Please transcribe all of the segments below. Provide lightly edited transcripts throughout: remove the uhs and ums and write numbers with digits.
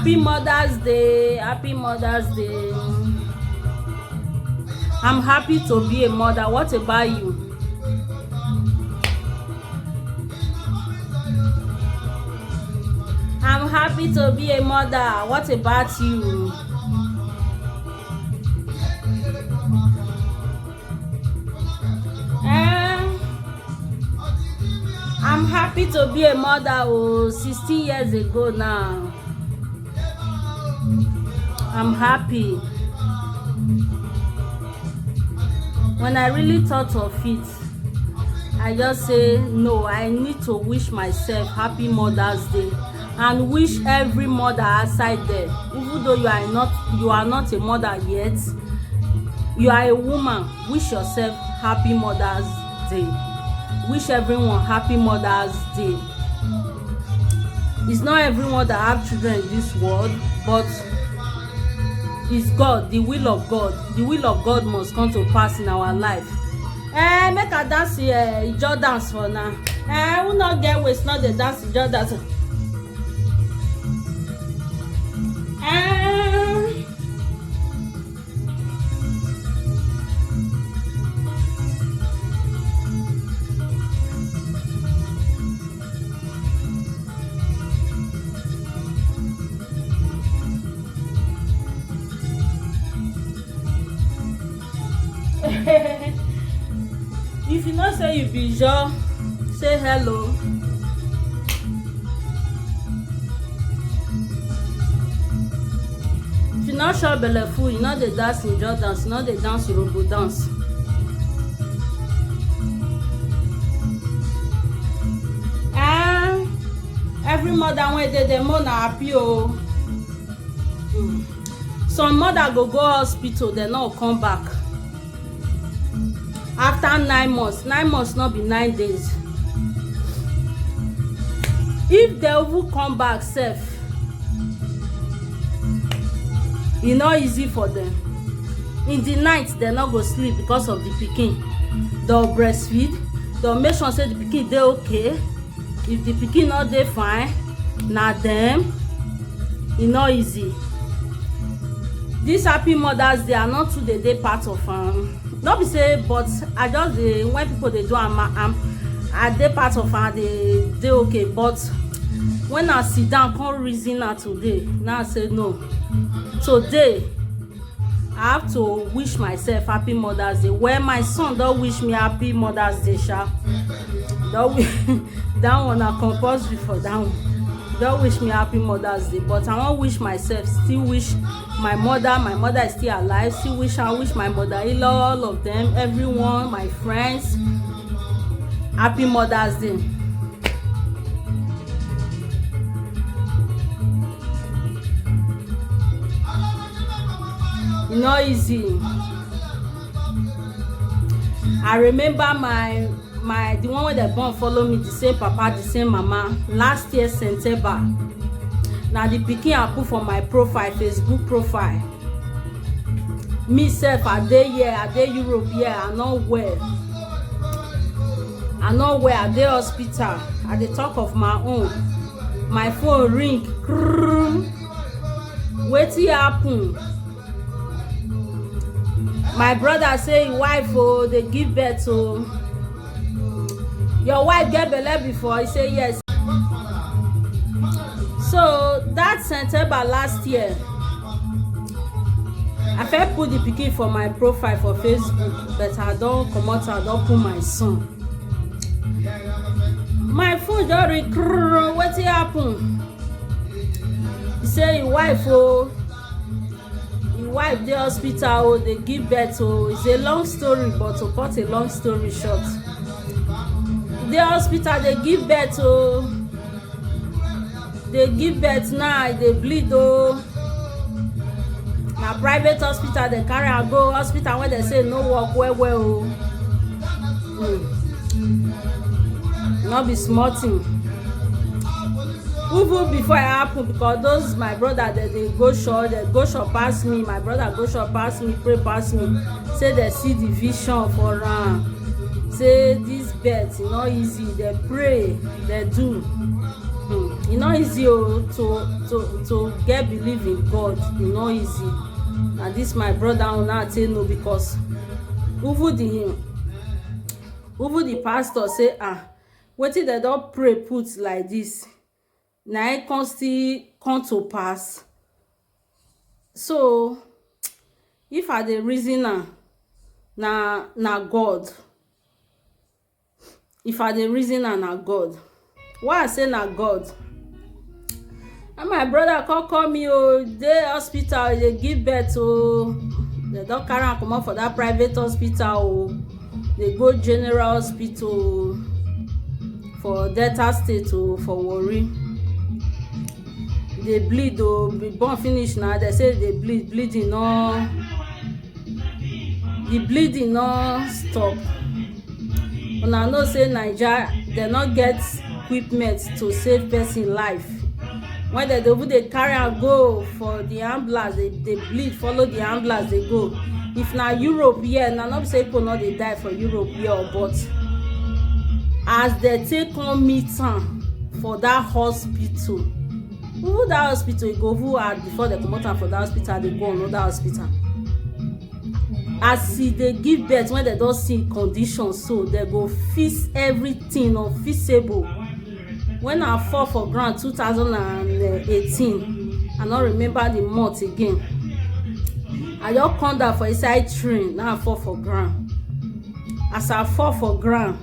Happy Mother's Day. Happy Mother's Day. I'm happy to be a mother. What about you? I'm happy to be a mother. What about you? I'm happy to be a mother. 16 years ago now. I'm happy. When I really thought of it, I just say no, I need to wish myself happy Mother's Day and wish every mother outside there, even though you are not a mother yet, you are a woman, wish yourself happy Mother's Day. Wish everyone happy Mother's Day. It's not everyone that have children in this world, but it's God, the will of God. The will of God must come to pass in our life. Make a dance Ijaw dance for now. Who not get waste, not the dance Ijaw dance. If you not say you be Ijaw, say hello. If you not sure belle full, you know the dance Ijaw dance, you know the dance Yoruba dance. Every mother when they mother happy. Some mother go hospital, they not come back. After 9 months, 9 months not be 9 days. If they will come back safe, e no easy for them. In the night, they not go sleep because of the pikin. They'll breastfeed. They'll make sure say the pikin dey okay. If the pikin not dey fine, na them. E no easy. This happy Mother's Day are not too the day part of not be say, but I just when people they do I dey part of they okay, but when I sit down come reason na today, now I say no. Today I have to wish myself happy Mother's Day. When my son don't wish me happy Mother's Day, that one are compulsory for that one. Don't wish me happy Mother's Day, but I won't wish myself, still wish my mother is still alive, still wish my mother-in-law, all of them, everyone, my friends, happy Mother's Day. Not easy. I remember the one where they born follow me, the same papa, the same mama, last year September. Now the pikin I put for my profile, Facebook profile. Me self, I dey here, I dey Europe here, I not well. I dey hospital. I dey talk of my own. My phone ring. Wetin happen? My brother say his wife they give birth to. Your wife get belle before? He say yes. So that September last year, I first put the pikin for my profile for Facebook, but I don't come out, I don't put my son. My phone just ring. Wetin happen? He say his wife dey hospital, they give birth. It's a long story, but to cut a long story short, the hospital they give birth. They give birth now, they bleed. Na private hospital they carry her go. Hospital where they say no work well. Not be small thing. Even before it happen, because those my brother they go short pass me. My brother go short pass me, pray pass me. Say they see the vision for say this birth not easy. They pray, they do. e no easy to get believe in God. E no easy. Na this my brother una say no, because even the pastor say wetin dem don pray put like this na it come still come to pass. So if I dey reason am, na God. If I dey reason am, na God. Why I say na God? And my brother call me dey hospital, dey give birth dem don carry am comot for that private hospital dey go general hospital for Delta State for Warri. Dey bleed be born finish na, dem say dey bleeding no, the bleeding no stop. Una know say Naija dem no get equipment to save person life. When they carry am go for the ambulance, they bleed follow the ambulance they go. If na Europe here, na not be say people no dey die for Europe here, but as they take come meet am for that hospital, even that hospital e go even hard before they comot am for that hospital, they go another hospital. As e dey give birth, when they don see conditions, so they go fix everything unfixable. When I fall for ground 2018, I no remember the month again, I just come down for inside train. Now I fall for ground. As I fall for ground,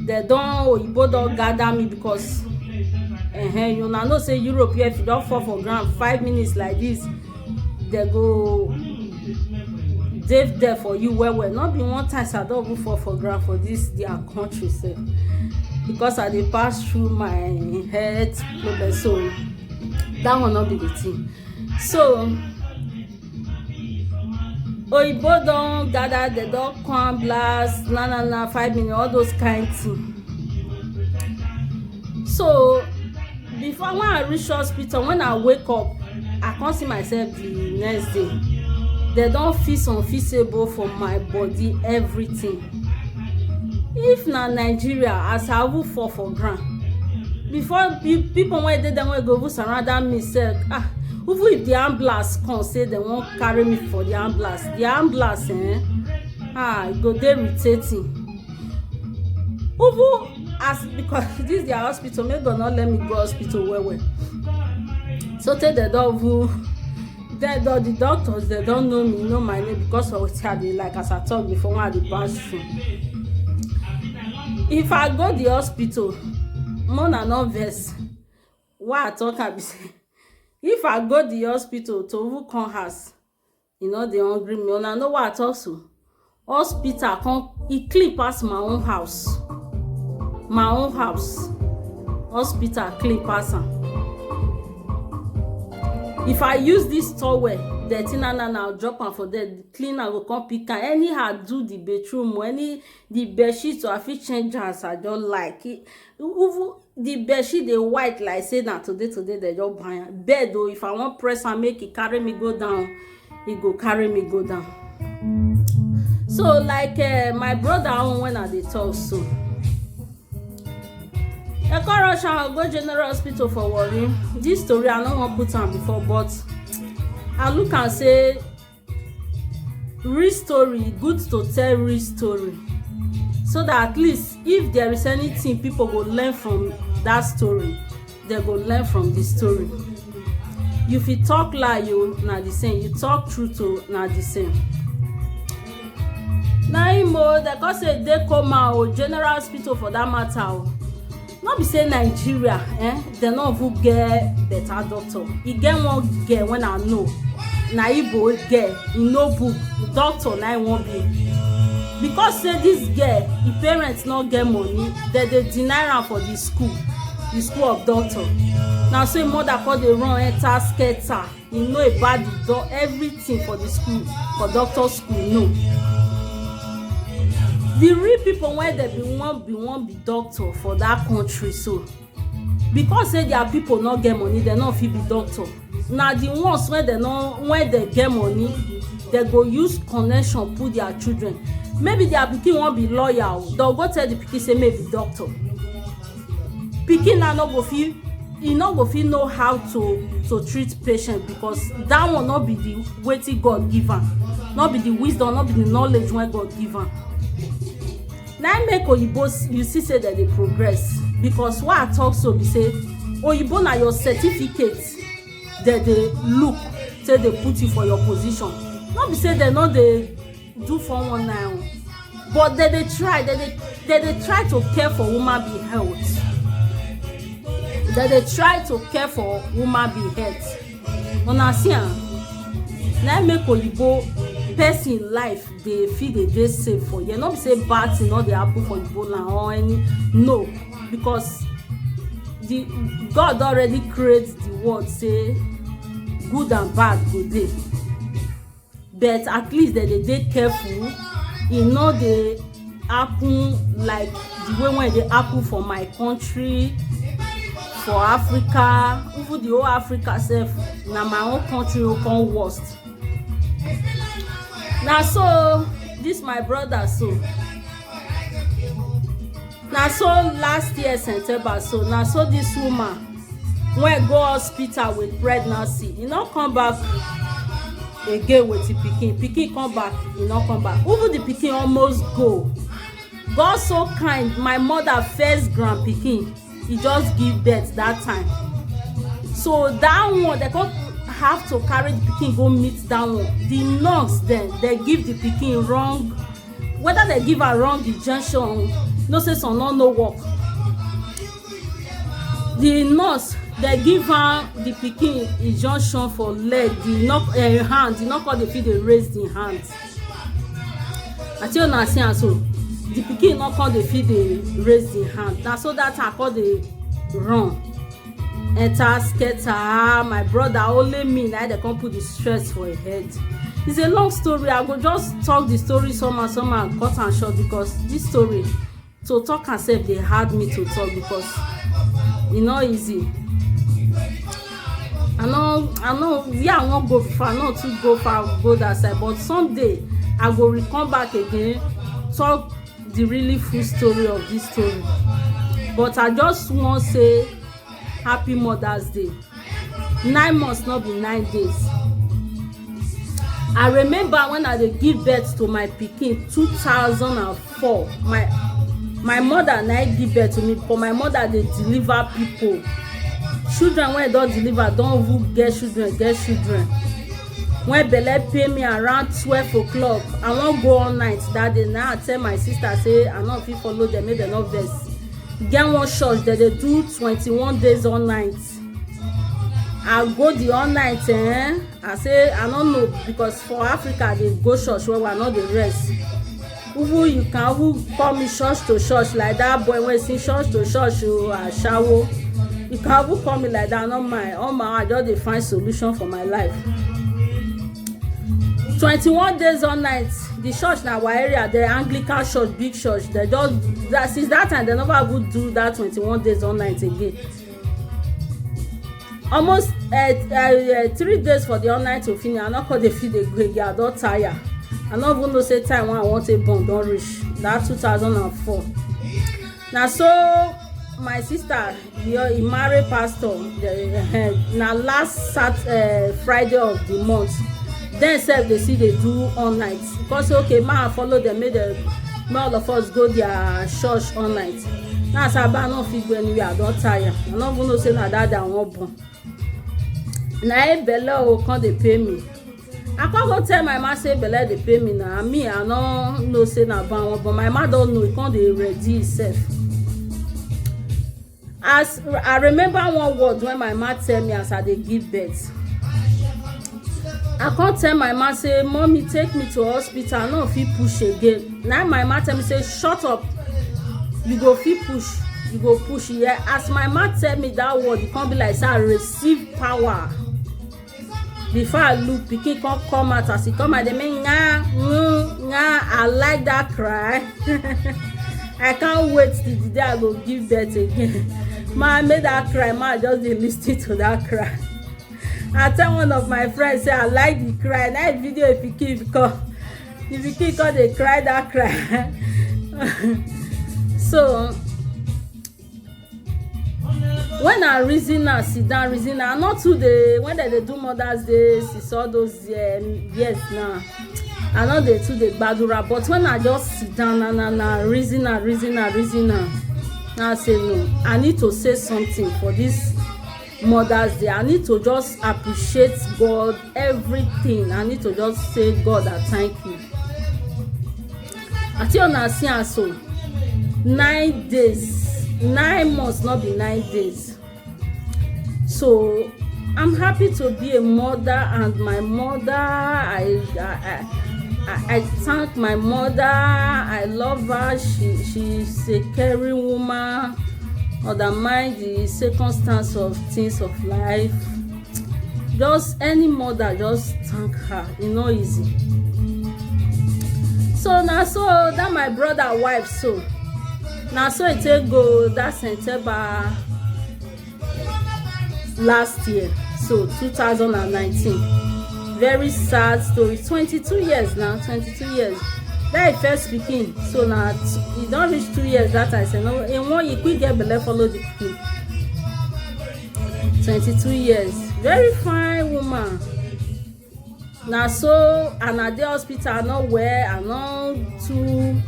oyibo don gather me, because you know say Europe here, if you don fall for ground 5 minutes like this, they go dey there for you well. Not be one time I don even fall for ground for this their country sef, because I dey pass through my health problem, so that one not be the thing. So oyibo don gather, they don come blast 5 minutes, all those kind thing. So before, when I reach hospital, when I wake up, I can't see myself the next day. They don fix unfixable for my body, everything. If na Nigeria, as I will fall for ground, before people wey dey there wey go even surround me sef, even if the ambulance come say they wan carry me for the ambulance e go dey irritating. Even as, because this their hospital, make God not let me go hospital well. So tey they don even, the doctors, they don't know me, know my name, because of wetin I dey like, as I talk before, when I dey pass through. If I go the hospital, more na no vex. Why I talk am be say, if I go the hospital to even come house, you know dey hungry me. Una know why I talk so? Hospital come, e clean pass my own house. My own house, hospital clean pass am. If I use this towel, the thing I'll drop am for there, the cleaner go come pick am. Anyhow do the bathroom, the bedsheet, so I fit change as I don't like it. Even the bedsheet dey white like say na today they just buy am. Bed though, if I want press and make it carry me go down, it go carry me go down. So like my brother own, when I dey talk so, I come rush am go general hospital for Warri. This story I no wan put am before, but I look and say real story, good to tell real story, so that at least if there is anything people go learn from that story, they go learn from the story. You fit talk lie, you na the same. You talk truth, na the same. Na him they come say dey coma general hospital for that matter. Not be say Nigeria, they no even get better doctor. E get one girl when I know, na Igbo girl, e no book, doctor na e wan be. Because say this girl, e parents no get money, they deny am for the school of doctor. Now so im mother call dey run enter skater, e know about the everything for the school, for doctor school, no. The real people wey they be wan be doctor for that country, so because say their people no get money, they no fit be doctor. Now the ones when they get money, they go use connection put their children. Maybe their pikin wan be lawyer, they'll go tell the pikin say maybe doctor. pikin now no go fit know how to treat patient, because that one no be the wetin God give am, no be the wisdom, no be the knowledge wey God give am. Na im make oyibo you see say dem dey progress, because why I talk so be say oyibo na your certificate dem dey look say dey put you for your position. No be say dem no dey do 419, but dem dey try to care for woman be health. Dem dey try to care for woman be health. Una see am, na im make oyibo person life dey feel dey safe for here. No be say bad thing no dey happen for oyibo land or any, no, because the God already create the world say good and bad go dey, but at least dem dey careful. E no dey happen like the way when e dey happen for my country, for Africa, even the whole Africa sef, na my own country go come worst. Na so this my brother, so na so last year September, so na so this woman when go hospital with pregnancy, e no come back again with the pikin come back, e no come back. Even the pikin almost go. God so kind, my mother first grand pikin, e just give birth that time. So that one they come have to carry the pikin go meet that one. The nurse then they give the pikin wrong, whether they give her wrong injection, no say some no work. The nurse they give her the pikin injection for leg, the knock hand, the knock all the fit dey raise the hand. Until una see am so, the pikin no come dey fit dey raise the hand. Na so that time come dey run, enter scatter. My brother only me na dey come put the stress for him head. It's a long story. I go just talk the story somehow and cut am short, because this story to talk am sef dey hard me to talk, because e no easy. I know where I wan go before, I no too go far go that side, but someday I go come back again, talk the really full story of this story. But I just wan say happy Mother's Day. 9 months no be 9 days. I remember when I dey give birth to my pikin 2004. My mother na give birth to me, but my mother dey deliver people. Children wey don deliver don even get children. When belle pay me around 12 o'clock, I wan go all night that day. Now I tell my sister say I no fit follow them, make dem no vex. Get one church dem dey do 21 days all night. I go the all night, I say I no know, because for Africa they go church where we are not the rest. Even you can even call me church to church like that boy when sing church to church o ashawo. You can even call me like that, not my I just dey find solution for my life. 21 days all night. The church na our area, the Anglican church, big church. They just since that time they never would do that 21 days all night again. Almost 3 days for the all night to finish. I no call the feed the go again. I don tire. I no even know say time when I want a born don reach. That 2004. Now so my sister, he marry pastor. Na last Friday of the month. Then sef they see they do all night, because okay, ma follow them, make all of us go their church all night. Now say I no fit go anywhere, I don tire. I no even know say na that day I wan born. Na belle o come dey pay me. I come go tell my mama say belle dey pay me na. Me I no know say na ban, but my mama don know. He come dey ready himself. As I remember one word when my mama tell me as I dey give birth. I can't tell my mama say, mommy take me to hospital, I no fit push again. Now my mama tell me say, shut up, you go fit push, you go push. Yeah, as my mama tell me that word, it can't be like say I receive power. Before I look, pikin come out, as he come out, they make nga. I like that cry. I can't wait till the day I go give birth again. Ma, I made that cry, ma, just dey listen to that cry. I tell one of my friends say I like the cry. That video if you keep come they cry that cry. So when I reason now, sit down reason now, not too dey when they do Mother's Day, it's all those years now. I know they too dey gbadura, but when I just sit down and reason now, I say no, I need to say something for this Mother's Day. I need to just appreciate God, everything. I need to just say, God, I thank you. I tell you, see, so 9 days, 9 months, not be 9 days. So I'm happy to be a mother, and my mother, I thank my mother. I love her. She's a caring woman. Undermine the circumstance of things of life. Just any mother, just thank her. It's not easy. So now, so that my brother wife, so now so it take go that September last year, so 2019. Very sad story. 22 years now, 22 years. That I first speaking, so now e don reach 2 years that I say no. In 1 year, quick get belle follow the pikin. 22 years, very fine woman. Now so and at the hospital, I no well, I no too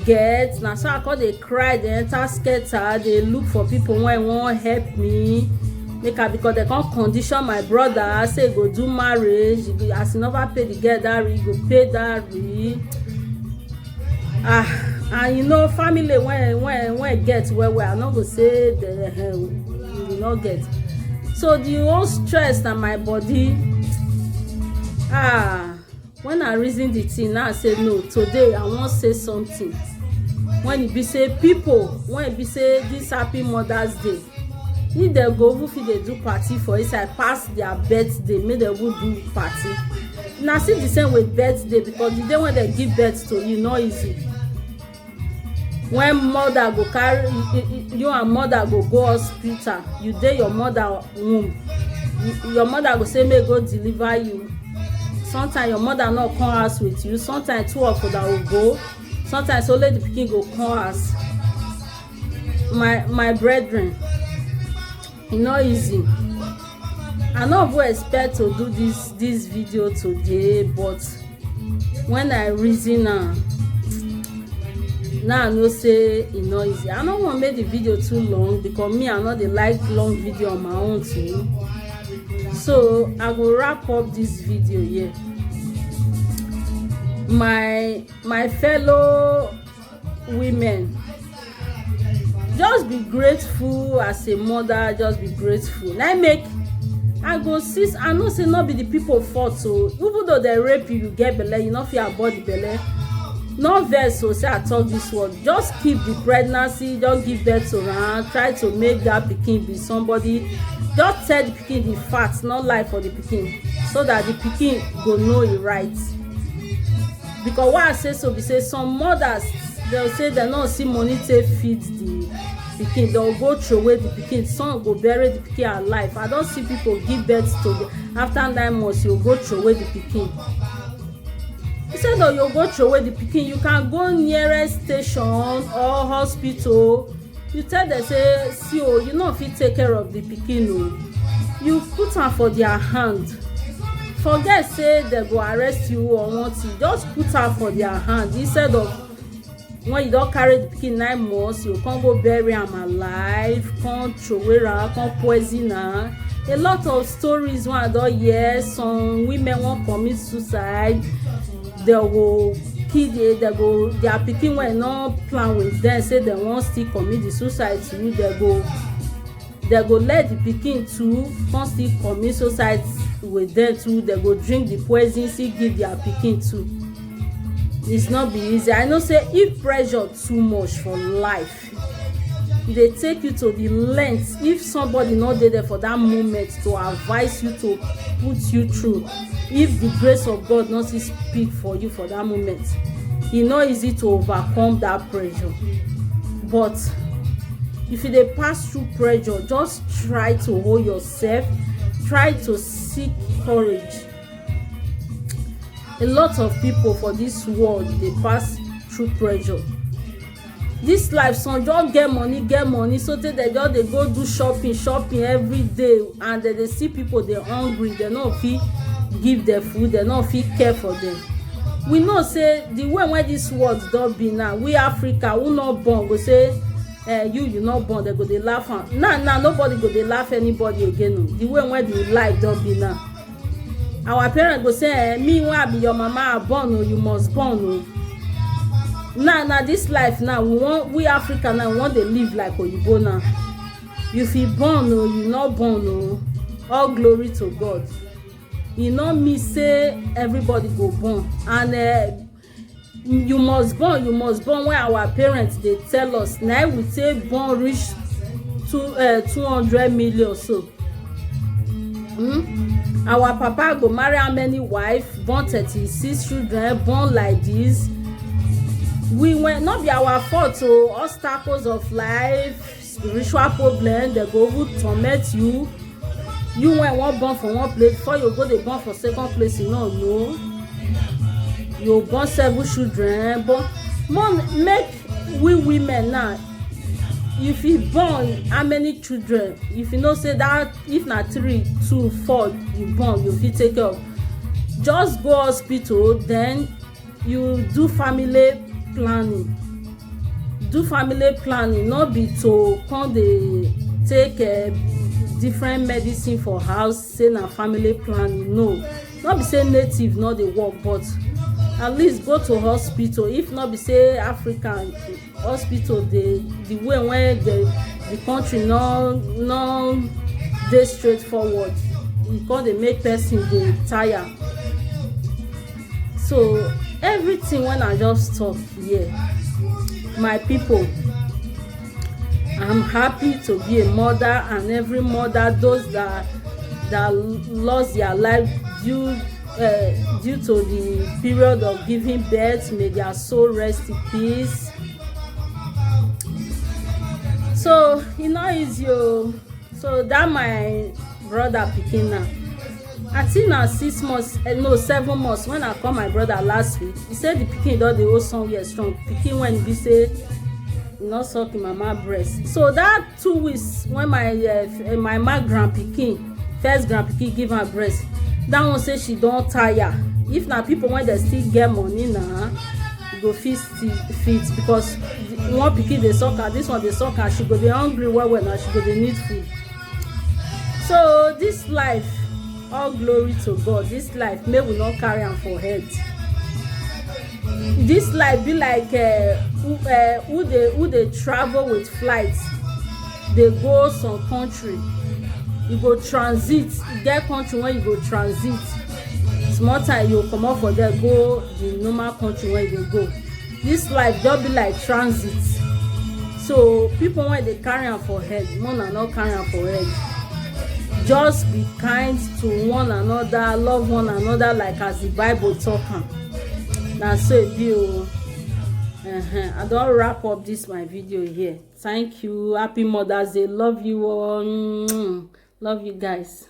get. Now so I call they cry, they enter scatter, they look for people when won't help me. Make her because they can't condition my brother. Say go do marriage, as he never pay the girl dowry, go pay dowry. And you know, family when get well, I not go say the you will not get. So the whole stress na my body. When I reason the thing, now I say no. Today I wan say something. When it be say people, when it be say this happy Mother's Day, if they go who fit dey do party for inside pass their birthday, make them go do party. Now see the same with birthday, because the day when they give birth to you, not easy. When mother go carry you and mother go hospital, you dey your mother womb, your mother go say make go deliver you. Sometimes your mother not come house with you, sometimes 2 of that will go, sometimes only the pikin go come house. My brethren, e no easy. I no go expect to do this video today, but when I reason now I know say e no easy. I no wan make the video too long, because me I no dey like long video on my own too. So I go wrap up this video here. My fellow women, just be grateful as a mother. Just be grateful. Now I go see, I know say not be the people fault. So even though they rape you, you get belle, you not feel about the belle. No vex, so say I talk this word. Just keep the pregnancy, just give birth to her, try to make that pikin be somebody. Just tell the pikin the facts, not lie for the pikin, so that the pikin go know it right. Because why I say so, be say some mothers, they'll say they not see money to feed the pikin, they'll go throw away the pikin, some go bury the pikin alive. I don't see people give birth to the, after 9 months you go throw away the pikin. Instead of you go throw away the pikin, you can go nearest station or hospital. You tell them say, see oh, you know if you take care of the pikin oh, you put am for their hand. Forget say they go arrest you or want you, just put am for their hand. Instead of when you don't carry the pikin 9 months, you can't go bury am alive, can't throw away am, can't poison am. A lot of stories when I don hear, some women won't commit suicide. They go kill their pikin when no plan with them, say they won't still commit the suicide to you. They go let the pikin too come still commit suicide with them too. They go drink the poison, still give their pikin too. It's not be easy. I know say if pressure too much for life, they take you to the length. If somebody not there for that moment to advise you, to put you through, if the grace of God not speak for you for that moment, it's not easy to overcome that pressure. But if you dey pass through pressure, just try to hold yourself, try to seek courage. A lot of people for this world, they pass through pressure. This life some just get money so tey dem just dey go do shopping every day, and dem dey see people dey hungry, dem no fit give dem food, dem no fit care for dem. We know say the way wey this world don be now, we Africa who no born go say you no born, dem go dey laugh am. Now nobody go dey laugh anybody again o. The way wey the life don be now, our parents go say me wey I be your mama, I born o, you must born o. Now this life now, we Africa now we want dey live like oyibo now. You fit born o, you no born o, all glory to God. E no mean say everybody go born, and you must born when our parents dey tell us. Na we say born reach 200 million so. Our papa go marry how many wife, born 36 children, born like this. We went, not be our fault o. Obstacles of life, spiritual problem, they go even torment you. You when one born for one place, before you go dey born for second place, you no know. You born 7 children, but make we women now, if you born how many children, if you know say that if na 3, 2, 4 you born, you fit take care of. Just go hospital, then you do family planning. No be to come dey take different medicine for house say na family planning. No be say native no dey work, but at least go to hospital. If not be say African hospital, the way wey the country no dey straightforward, e come dey make person dey tire. So everything when I just talk here, my people, I'm happy to be a mother, and every mother, those that lost their life due to the period of giving birth, may their soul rest in peace. So e no easy o. So that my brother pikin now, I think na 6 months, no 7 months, when I call my brother last week, he said the pikin don dey hold somewhere strong. Pikin when be say e no suck him mama breast. So that 2 weeks when my first grand pikin give her breast, that one say she don tire. If na people when they still get money now, you go fit because one pikin dey suck her, this one dey suck her, she go dey hungry well now, she go dey need food. So this life, all glory to God. This life, may we not carry am for head. This life be like who they travel with flights. They go some country, you go transit. Get country when you go transit, small time you come out for there, go the normal country where you go. This life just be like transit. So people when they carry am for head, more than not carry am for head. Just be kind to one another, love one another, like as the Bible talk am. Na so e be o. I don wrap up this my video here. Thank you. Happy Mother's Day. Love you all. Love you guys.